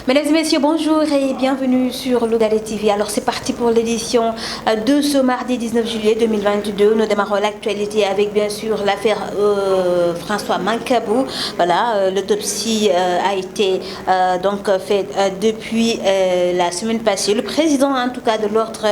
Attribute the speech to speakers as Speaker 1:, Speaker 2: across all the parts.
Speaker 1: Mesdames et messieurs, bonjour et bienvenue sur Lougaré TV. Alors c'est parti pour l'édition de ce mardi 19 juillet 2022. Nous démarrons l'actualité avec bien sûr l'affaire François Mancabou. Voilà, l'autopsie a été donc faite depuis la semaine passée. Le président en tout cas de l'ordre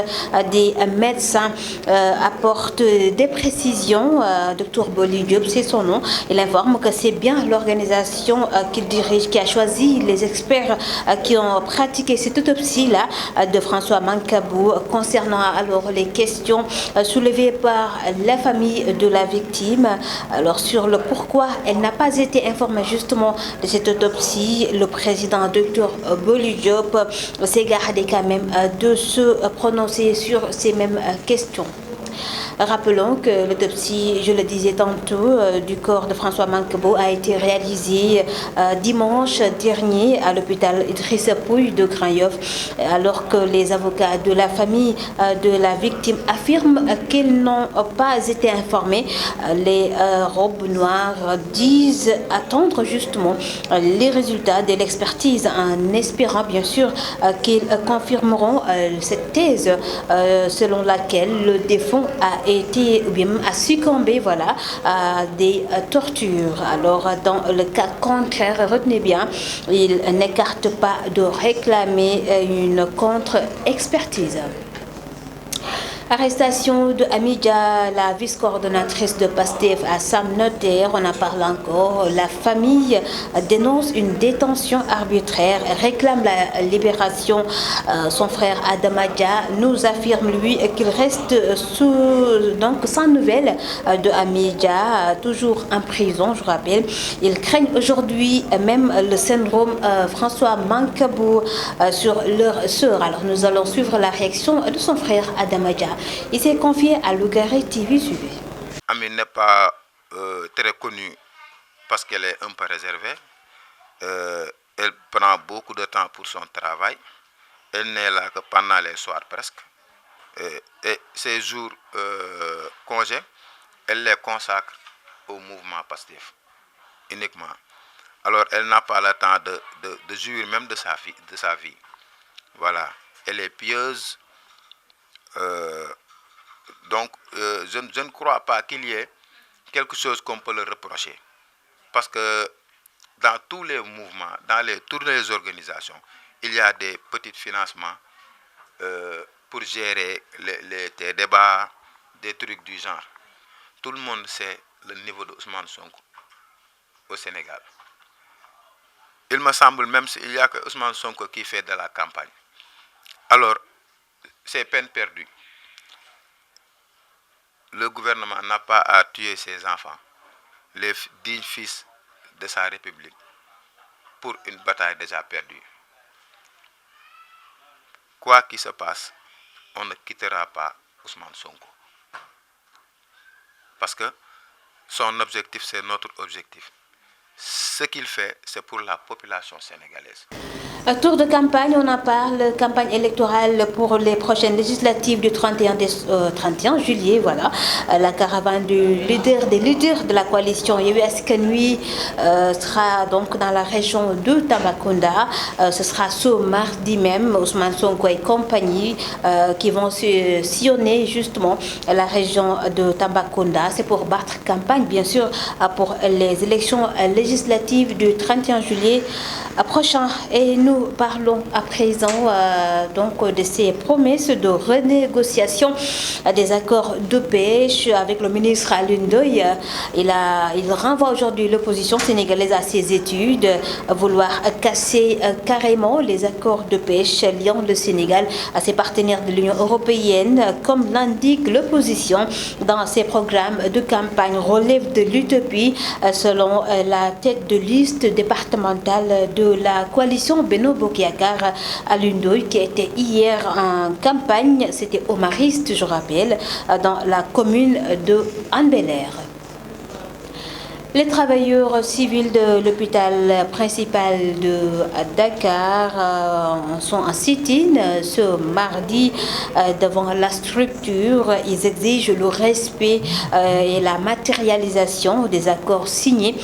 Speaker 1: des médecins apporte des précisions. Dr Boli Diop, c'est son nom. Il informe que c'est bien l'organisation qu'il dirige qui a choisi les experts qui ont pratiqué cette autopsie-là de François Mancabou concernant alors les questions soulevées par la famille de la victime. Alors sur le pourquoi elle n'a pas été informée justement de cette autopsie, le président Dr Boli Diop s'est gardé quand même de se prononcer sur ces mêmes questions. Rappelons que l'autopsie, je le disais tantôt, du corps de François Mancabou a été réalisée dimanche dernier à l'hôpital Idrissa Pouye de Grand-Yoff, alors que les avocats de la famille de la victime affirment qu'ils n'ont pas été informés. Les robes noires disent attendre justement les résultats de l'expertise en espérant bien sûr qu'ils confirmeront cette thèse selon laquelle le défunt a été ou bien a succombé voilà, à des tortures. Alors dans le cas contraire, retenez bien, il n'écarte pas de réclamer une contre-expertise. Arrestation de Amidia, la vice-coordonnatrice de PASTEF à Sam Notaire. On en parle encore. La famille dénonce une détention arbitraire, réclame la libération. Son frère Adamadia nous affirme, lui, qu'il reste donc sans nouvelles de Amidia, toujours en prison, je rappelle. Ils craignent aujourd'hui même le syndrome François Mancabou sur leur sœur. Alors nous allons suivre la réaction de son frère Adamadia. Il s'est confié à Lougaré TV. Suivez.
Speaker 2: Ami n'est pas très connue parce qu'elle est un peu réservée. Elle prend beaucoup de temps pour son travail. Elle n'est là que pendant les soirs presque. Et ces jours congés, elle les consacre au mouvement PASTEF uniquement. Alors elle n'a pas le temps de jouir même de sa vie. Voilà. Elle est pieuse. Donc, je ne crois pas qu'il y ait quelque chose qu'on peut le reprocher. Parce que dans tous les mouvements, toutes les organisations, il y a des petits financements pour gérer les débats, des trucs du genre. Tout le monde sait le niveau de Ousmane Sonko au Sénégal. Il me semble même qu'il n'y a que Ousmane Sonko qui fait de la campagne. Alors, c'est peine perdue. Le gouvernement n'a pas à tuer ses enfants, les dignes fils de sa République, pour une bataille déjà perdue. Quoi qu'il se passe, on ne quittera pas Ousmane Sonko. Parce que son objectif, c'est notre objectif. Ce qu'il fait, c'est pour la population sénégalaise.
Speaker 1: Tour de campagne, on en parle, campagne électorale pour les prochaines législatives du 31 juillet. Voilà, la caravane des leaders de la coalition Yewwi Askan Wi sera donc dans la région de Tambacounda. Ce sera ce mardi même, Ousmane Sonko et compagnie qui vont sillonner justement la région de Tambacounda. C'est pour battre campagne, bien sûr, pour les élections législatives du 31 juillet prochain. Et nous parlons à présent donc de ces promesses de renégociation des accords de pêche avec le ministre Alioune Ndoye. Il renvoie aujourd'hui l'opposition sénégalaise à ses études, vouloir casser carrément les accords de pêche liant le Sénégal à ses partenaires de l'Union européenne, comme l'indique l'opposition dans ses programmes de campagne, relève de l'utopie, selon la tête de liste départementale de la coalition Benno Bokk Yakaar, Alioune Ndoye, qui était hier en campagne, c'était omariste, je rappelle, dans la commune de Hann Bel-Air. Les travailleurs civils de l'hôpital principal de Dakar sont en sit-in ce mardi devant la structure. Ils exigent le respect et la matérialisation des accords signés,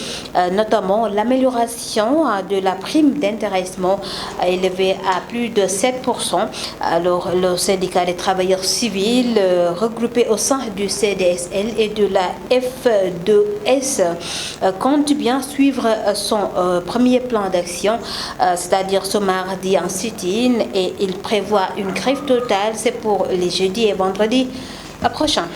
Speaker 1: notamment l'amélioration de la prime d'intéressement élevée à plus de 7%. Alors, le syndicat des travailleurs civils regroupé au sein du CDSL et de la F2S compte bien suivre son premier plan d'action, c'est-à-dire ce mardi en sit-in, et il prévoit une grève totale, c'est pour les jeudis et vendredis prochains.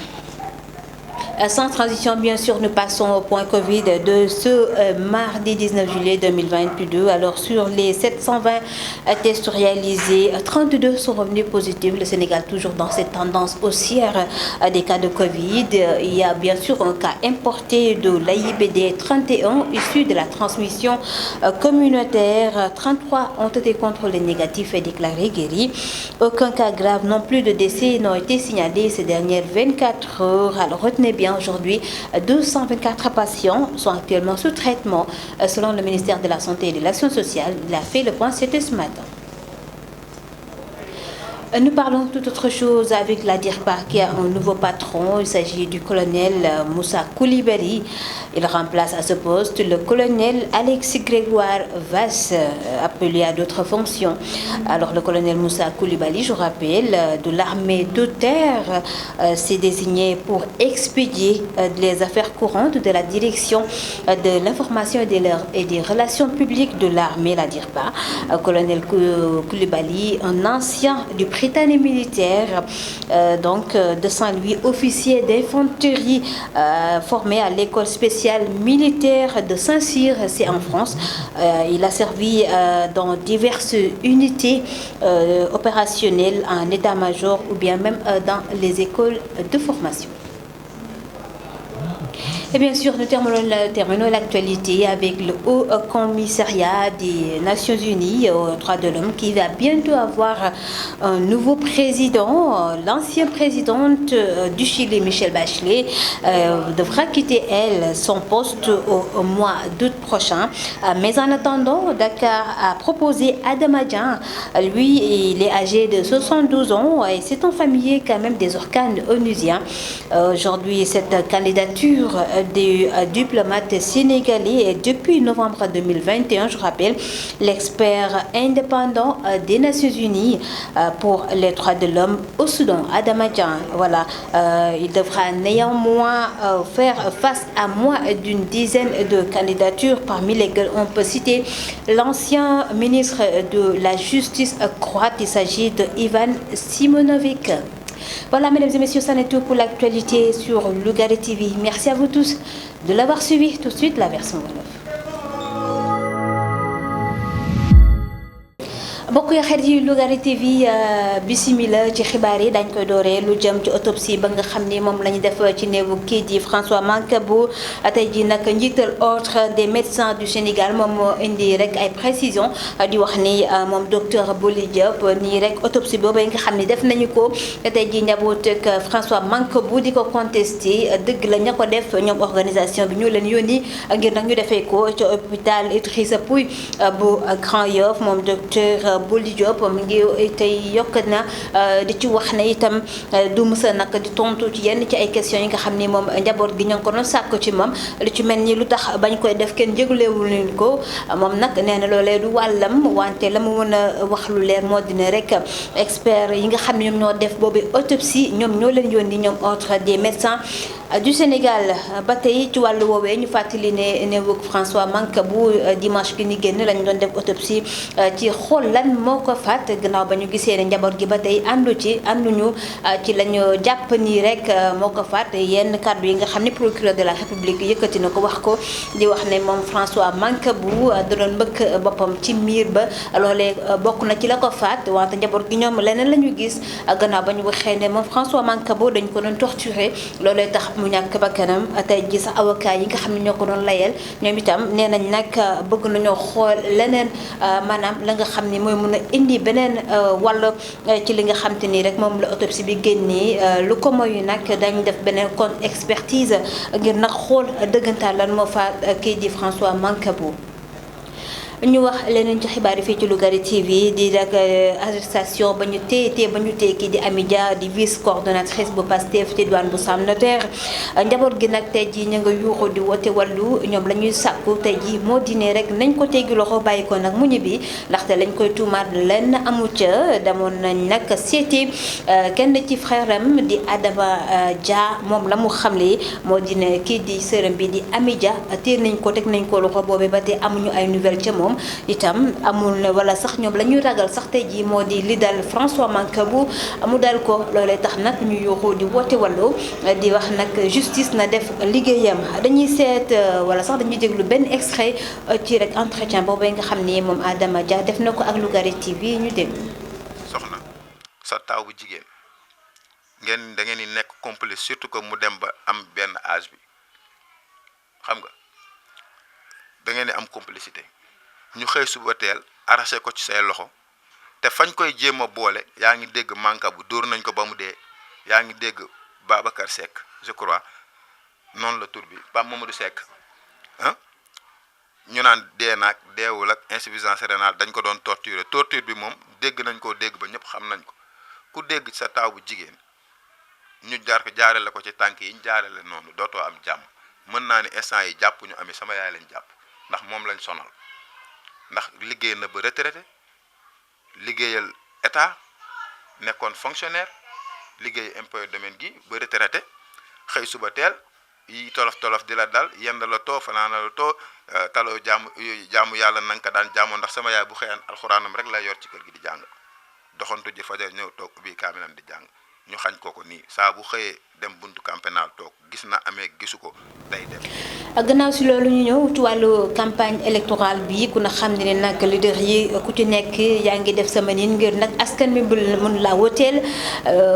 Speaker 1: Sans transition, bien sûr, nous passons au point Covid de ce mardi 19 juillet 2022. Alors, sur les 720 tests réalisés, 32 sont revenus positifs. Le Sénégal toujours dans cette tendance haussière des cas de Covid. Il y a bien sûr un cas importé de l'AIBD 31 issu de la transmission communautaire. 33 ont été contrôlés négatifs et déclarés guéris. Aucun cas grave non plus de décès n'ont été signalés ces dernières 24 heures. Alors, retenez bien, aujourd'hui, 224 patients sont actuellement sous traitement selon le ministère de la Santé et de l'Action sociale. Il a fait le point, c'était ce matin. Nous parlons toute autre chose avec la DIRPA qui a un nouveau patron. Il s'agit du colonel Moussa Koulibaly. Il remplace à ce poste le colonel Alexis Grégoire Vasse, appelé à d'autres fonctions. Alors le colonel Moussa Koulibaly, je rappelle, de l'armée de terre, s'est désigné pour expédier les affaires courantes de la direction de l'information et des relations publiques de l'armée, la DIRPA. Colonel Koulibaly, un ancien du Britannique militaire, donc de Saint-Louis, officier d'infanterie formé à l'école spéciale militaire de Saint-Cyr, c'est en France. Il a servi dans diverses unités opérationnelles en état-major ou bien même dans les écoles de formation. Et bien sûr, nous terminons l'actualité avec le Haut Commissariat des Nations Unies aux droits de l'homme qui va bientôt avoir un nouveau président. L'ancienne présidente du Chili, Michelle Bachelet, devra quitter, elle, son poste au mois d'août prochain. Mais en attendant, Dakar a proposé Adama Dieng. Lui, il est âgé de 72 ans et c'est un familier quand même des organes onusiens. Aujourd'hui, cette candidature des diplomates sénégalais et depuis novembre 2021, je rappelle, l'expert indépendant des Nations Unies pour les droits de l'homme au Soudan, Adama Dieng. Voilà, il devra néanmoins faire face à moins d'une dizaine de candidatures, parmi lesquelles on peut citer l'ancien ministre de la Justice croate, il s'agit de Ivan Simonovic. Voilà, mesdames et messieurs, ça n'est tout pour l'actualité sur Lougaré TV. Merci à vous tous de l'avoir suivi. Tout de suite, la version wolof. mbokk yi xarit yi Lougaré TV bisimila ci xibaar yi dañ koy dooree lu jëm ci autopsie ba nga xam ni moom la ñu def ci néewu kii di François Mancabou. tey jii nag njiital ordre des médecins du Sénégal moom moo indi rek ay précisions di wax ni moom docteur Boli Diop nii rek autopsie boobu nga xam ni def nañu ko tey jii njaboot ak François Mancabou di ko contesté dëgg la ña ko def ñoom organisation bi ñu leen yónni ngir nag ñu defee ko ci hôpital Idrissa Pouye bu Grand Yoff. moom docteur Boli Diop mi ngi tey yokk na di ci wax ne itam du mësa nag di tontu ci yenn ci ay questions yi nga xam ni moom njaboot gi ña ngi ko doon sàkku ci moom lu ci mel ni lu tax bañ koy def kenn jéglewul leen ko moom nag nee na loolee du wàllam wante la mu mën a wax lu leer moo dina rek expert yi nga xam ne ñoom ñoo def boobu autopsie ñoom ñoo leen yónni ñoom ordre des médecins du Sénégal. ba tey ci wàllu woowee ñu fàttali ne néewug François Mancabou dimanche gi ni génn lañ doon def autopsie ci xool lan moo ko faat gannaaw ba ñu gisee ne njaboot gi ba tey ànduñu ci la ñu jàpp nii rek moo ko faat. yenn kàddu yi nga xam ne procureur de la République yëkkati na ko wax ko di wax ne moom François Mancabou da doon mbëkk boppam ci miir ba loolee bokk na ci la ko faat wante njaboot gi ñoom leneen la ñu gis gannaaw ba ñu waxee ne moom François Mancabou dañ ko doon torturé loolee tax tax mu ñàkk bakkanam tey ji sax avocat yi nga xam ne ñoo ko doon layal ñoom itam nee nañ nag bëgg nañoo xool leneen maanaam la nga xam ni mooy mun a indi beneen wàll ci li nga xam te ni rek moom la autopsie bi génnee lu ko moyu nag dañ def beneen contre expertise ngir nag xool dëggantaan lan moo fa kii di François Mancabou. ñu wax leneen ci xibaar yi fii ci Lougaré TV di rek arrestation ba ñu téye ba ñu téye kii di Amy Dia di vice coordonnatrice bu Pastef ci douane bu Sam Notaire njaboot gi nag tey jii ñu nga yuuxu di wote wàllu ñoom la ñuy sàkku tey jii moo di ne rek nañ ko teggi loxo bàyyi ko nag mu ñibbi ndaxte lañ koy tuumaat lenn amu ca demoon nañ nag seeti kenn ci frère am di Adama Dia moom la mu xamle moo di ne kii di sërëm bi di Amy Dia téye nañ ko teg nañ ko loxo boobee ba tey amuñu ay nouvelle ca moom itam amul ne wala sax ñoom la ñuy ragal sax tey jii moo di li dal François Mancabou mu dal ko loolee tax nag ñu yuuxu di woote wàllu di wax nag justice na def liggéeyam dañuy seet wala sax dañuy déglu benn extrait ci rek entretien boobu nga xam ni moom Adama Dia def na ko ak Lougaré TV ñu dégg.
Speaker 2: soxna sa taaw bu jigéen ngeen da ngeen di nekk complice surtout que mu dem ba am benn âge bi xam nga da ngeen di am complicité. ñu xëy suba teel arraché ko ci say loxo te fañ koy jéem a boole yaa ngi dégg Mancabou dóor nañ ko ba mu dee yaa ngi dégg Babacar Seck je crois noonu la tur bi Pape Mamadou Seck ah ñu naan dee naag deewul ak insuffisance rénale dañ ko doon torture bi moom dégg nañ koo dégg ba ñëpp xam nañ ko ku dégg sa taaw bu jigéen ñu jaarale ko ci tànk yi ñu jaarale noonu dootoo am jàmm mën naa ni instant yi jàpp ñu amee sama yaay lañ jàpp ndax moom lañ sonal. ndax liggéey na ba retraité liggéeyal état nekkoon fonctionnaire liggéey impôt domaine gi ba retraité xëy suba teel yi tolof di la dal yend la too fanaana la too taloo jaamu yàlla na nga ko daan jaamoo ndax sama yaay bu xëyaan alxuraanam rek lay yor ci kër gi di jàng doxantu ji fajar ñëw toog ubbi kaamilam di jàng ñu xañ ko nii saa bu xëyee dem buntu camp pénal toog gis na amee gisu ko day dem.
Speaker 1: gannaaw si loolu ñu ñëw ci wàllu campagne électorale bi ku na xam ne nag leader yi ku ci nekk yaa ngi def sama nin ngir nag askan mi mun laa woteel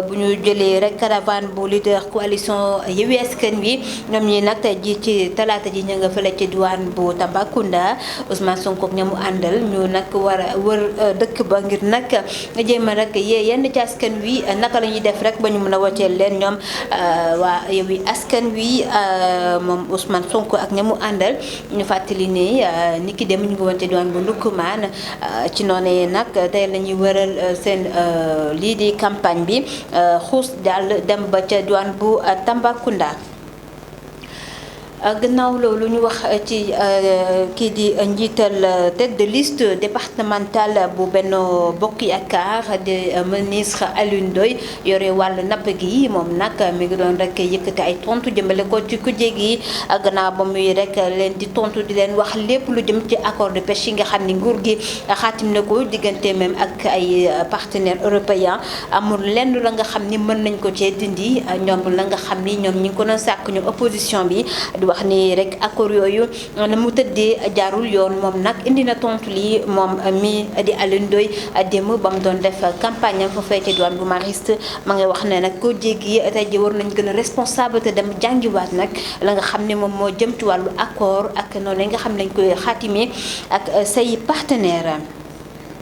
Speaker 1: bu ñu jëlee rek caravane bu leader coalition Yewwi Askan Wi ñoom ñi nag tey ji ci talaata ji ñu nga fële ci diwaan bu Tambacounda Ousmane Sonko ak ñamu àndal ñu nag war a wër dëkk ba ngir nag jéem a rek yenn ci askan wi naka la ñuy def rek ba ñu mën a woteel leen ñoom waa Yewwi Askan Wi moom Ousmane Sonko ak ñamu àndal ñu fàttali ne ni ki dem ñu ngi woon ci diwaan bu Ndoukoumane ci noonu nag tey la ñuy wëral seen lii di campagne bi xuus daal dem ba ca diwaan bu Tambacounda. gannaaw loolu ñu wax ci kii di njiital tête de liste départementale bu Benno Bokk Yaakaar di ministre Alioune Ndoye yore wàllu napp gi moom nag mi ngi doon rek yëkkati ay tontu jëmale ko ci kujje gi gannaaw ba muy rek leen di tontu di leen wax lépp lu jëm ci accord de pêche yi nga xam ni nguur gi xaatim na ko diggante même ak ay partenaires européens amul lenn la nga xam ni mën nañ ko cee dindi ñoom la nga xam ni ñoom ñi ngi ko doon sàkk ñoom opposition bi. wax ni rek accord yooyu na mu tëddee jaarul yoon moom nag indi na tontu lii moom mi di Alioune Ndoye démb ba mu doon def campagne am fa fay ci diwaan bu Mariste ma ngay wax ne nag ko jéggi tey ji war nañ gën a responsable te dem jàngiwaat nag la nga xam ne moom moo jëm ci wàllu accord ak noonu nga xam ne lañ koy xaatimee ak say partenaire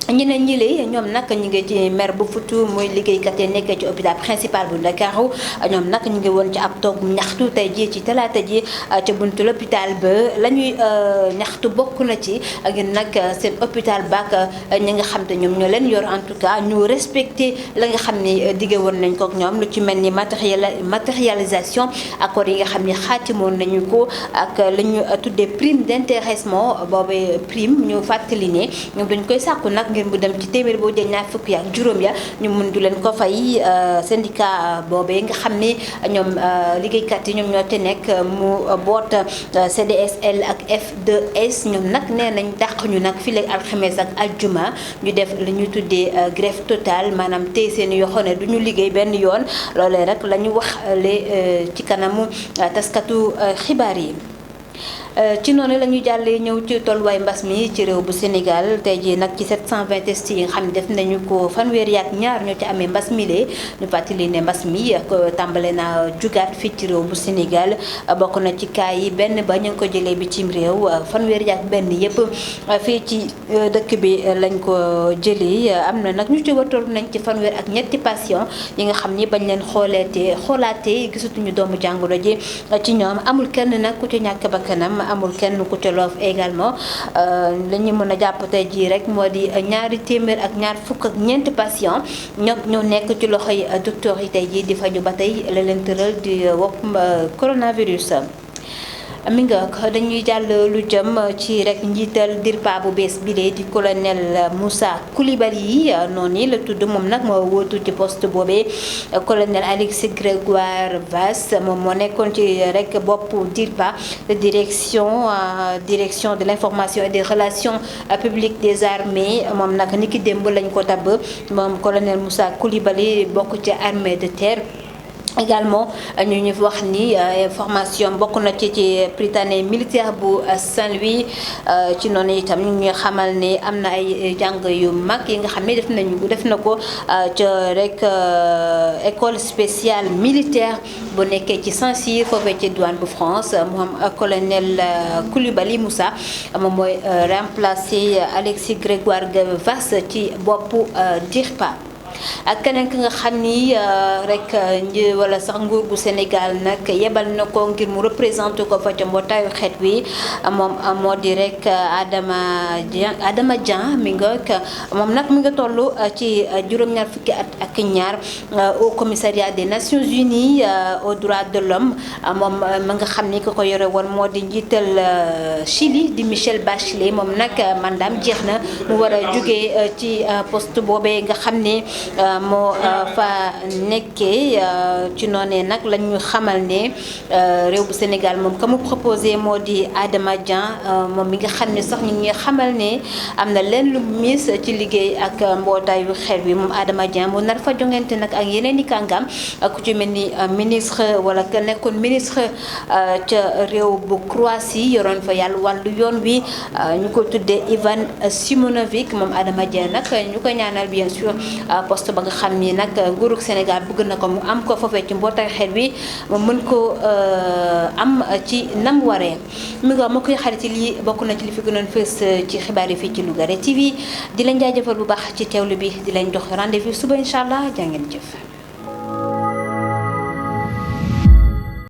Speaker 1: ñeneen ñi lay ñoom nag ñu ngi ci maire bu Fuuta muy liggéeykat yi nekk ci hôpital principal bu Ndakaaru ñoom nag ñu ngi woon ci ab toog ñaxtu tey jii ci talaata ji ca buntu l'hôpital ba la ñuy ñaxtu bokk na ci ngir nag seen hôpital baak ñi nga xam te ñoom ñoo leen yor en tout cas ñu respecté la nga xam ni dige woon nañ ko ak ñoom lu ci mel ni matérialisation accord yi nga xam ni xaatimoon nañu ko ak la ñu tuddee prime d'intéressement boobu prime ñu fàttali ne ñoom dañ koy sàkku nag ngir mu dem ci téeméer boo jël ñaar fukki ak juróom ya ñu mun du leen ko fay syndicat boobee nga xam ni ñoom liggéeykat yi ñoom ñoo te nekk mu boot CDSL ak F2S ñoom nag nee nañ dàq ñu nag fii léegi alxames ak aljuma ñu def li ñu tuddee grève totale maanaam tey seen yoo ne du ñu liggéey benn yoon loolee rek la ñu wax le ci kanamu taskatu xibaar yi. ci noonu la ñu jàllee ñëw ci tolluwaay mbas mi ci réew bu Sénégal tey jii nag ci 720 tests yi nga xam ne def nañu ko fanweeri ak ñaar ñoo ci amee mbas mi lee ñu fàttali ne mbas mi tàmbale na jugaat fii ci réew bu Sénégal bokk na ci cas yi benn ba ñu ngi ko jëlee bitim réew fanweeri ak benn yëpp fii ci dëkk bi lañ ko jëlee am na nag ñu ci watoon nañ ci fanweer ak ñetti patient yi nga xam ni bañ leen xoolaatee gisatuñu doomu jàngoro ji ci ñoom amul kenn nag ku ci ñàkk bakkanam amul kenn ku ci loof également la ñu mën a jàpp tey jii rek moo di ñaari téeméer ak ñaar fukk ak ñeenti patient ñoo nekk ci loxoy docteur yi tey jii di faju ba tey la leen tëral di wopp coronavirus. mi nga dañuy jàll lu jëm ci rek njiital DIRPA bu bees bi di colonel Moussa Coulibaly noonu la tudd moom nag moo wóotu ci poste boobee colonel Alexis Grégoire Vass moom moo nekkoon ci rek bopp DIRPA direction de l'information et des relations publiques des armées moom nag niki démb lañ ko tabb moom colonel Moussa Coulibaly bokk ci armée de terre. également ñu wax ni information bokk na ci prytanée militaire bu Saint-Louis ci noonu itam ñu ngi xamal ne am na ay jàng yu mag yi nga xam ne def na ko ca rek école spéciale militaire bu nekkee ci Saint-Cyr foofee ci douane bu France moom colonel Coulibaly Moussa moom mooy remplacer Alexis Grégoire Vass ci boppu DIRPA. ak keneen ki nga xam ni rek wala sax nguur bu Sénégal nag yebal na ko ngir mu représenté ko fa ca mbootaayu xeet wi moom moo di rek Adama Dieng mi moom nag mi nga toll ci juróom-ñaar fukki at ak ñaar au commissariat des Nations Unies aux droits de l'homme moom ma nga xam ni ki ko yore woon moo di njiital Chili di Michelle Bachelet moom nag mandaam jeex na mu war a jógee ci poste boobee nga xam ne moo fa nekkee ci noonee nag la ñu xamal ne réew bu Sénégal moom ka mu proposé moo di Adama Dieng moom mi nga xam ne sax ñu ngi xamal ne am na leen lu mis ci liggéey ak mbootaayu xeet wi moom Adama Dieng mu nar fa jongante nag ak yeneen i kàngam ku ci mel ni ministre wala ka nekkoon ministre ca réew bu Croatie yoroon fa yàlla wàllu yoon wi ñu ko tuddee Ivan Simonovic moom Adama Dieng nag ñu ko ñaanal bien sûr poste ba nga xam ni nag nguurug Sénégal bëgg na ko mu am ko foofee ci mbootaay xeet wi mu mën ko am ci nam waree mi nga ma koy xarit lii bokk na ci li fi gënoon fës ci xibaar yi fii ci Lougaré TV di leen jaajëfal bu baax ci teewlu bi di leen jox rendez-vous suba incha allah jaa ngeen jëf